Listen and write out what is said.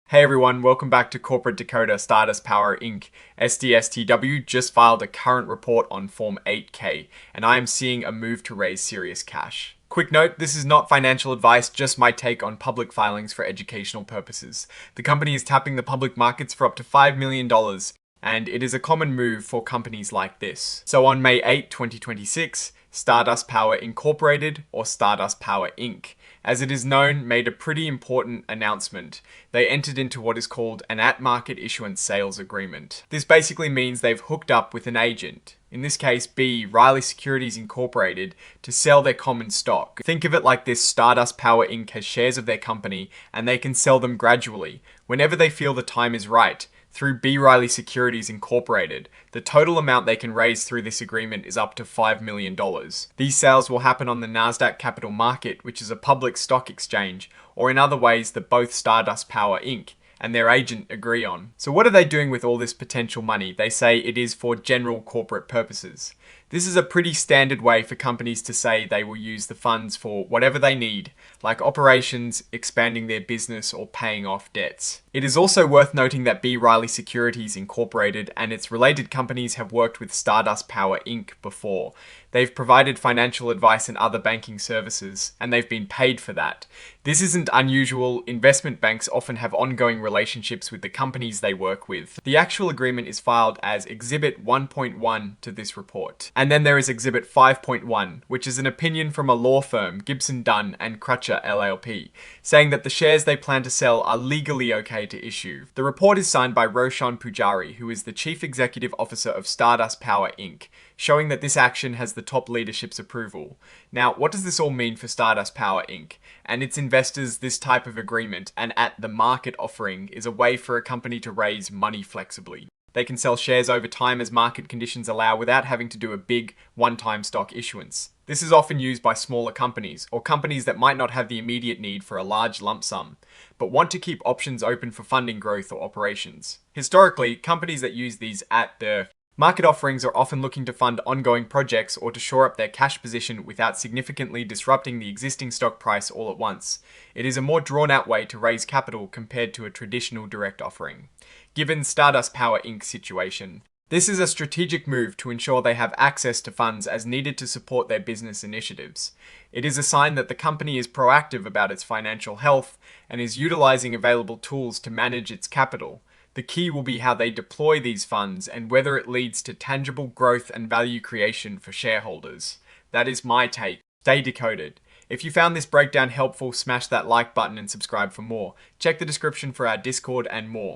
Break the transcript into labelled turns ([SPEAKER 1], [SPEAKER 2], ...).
[SPEAKER 1] Hey everyone, welcome back to Corporate Decoder Stardust Power Inc. SDSTW just filed a current report on Form 8K, and I am seeing a move to raise serious cash. Quick note, this is not financial advice, just my take on public filings for educational purposes. The company is tapping the public markets for up to $5 million, and it is a common move for companies like this. So on May 8, 2026, Stardust Power Incorporated, or Stardust Power Inc., as it is known, made a pretty important announcement. They entered into what is called an at-market issuance sales agreement. This basically means they've hooked up with an agent, in this case B Riley Securities Incorporated, to sell their common stock. Think of it like this: Stardust Power Inc. has shares of their company and they can sell them gradually, whenever they feel the time is right, through B Riley Securities Incorporated. The total amount they can raise through this agreement is up to $5 million. These sales will happen on the Nasdaq Capital Market, which is a public stock exchange, or in other ways that both Stardust Power Inc. and their agent agree on. So what are they doing with all this potential money? They say it is for general corporate purposes. This is a pretty standard way for companies to say they will use the funds for whatever they need, like operations, expanding their business, or paying off debts. It is also worth noting that B Riley Securities Incorporated and its related companies have worked with Stardust Power Inc. before. They've provided financial advice and other banking services, and they've been paid for that. This isn't unusual. Investment banks often have ongoing relationships with the companies they work with. The actual agreement is filed as Exhibit 1.1 to this report. And then there is Exhibit 5.1, which is an opinion from a law firm, Gibson Dunn and Crutcher LLP, saying that the shares they plan to sell are legally okay to issue. The report is signed by Roshan Pujari, who is the Chief Executive Officer of Stardust Power Inc., showing that this action has the top leadership's approval. Now, what does this all mean for Stardust Power Inc. and its investors? This type of agreement, and at the market offering, is a way for a company to raise money flexibly. They can sell shares over time as market conditions allow without having to do a big one-time stock issuance. This is often used by smaller companies, or companies that might not have the immediate need for a large lump sum, but want to keep options open for funding growth or operations. Historically, companies that use these at the market offerings are often looking to fund ongoing projects or to shore up their cash position without significantly disrupting the existing stock price all at once. It is a more drawn-out way to raise capital compared to a traditional direct offering. Given Stardust Power Inc.'s situation, this is a strategic move to ensure they have access to funds as needed to support their business initiatives. It is a sign that the company is proactive about its financial health and is utilizing available tools to manage its capital. The key will be how they deploy these funds and whether it leads to tangible growth and value creation for shareholders. That is my take. Stay decoded. If you found this breakdown helpful, smash that like button and subscribe for more. Check the description for our Discord and more.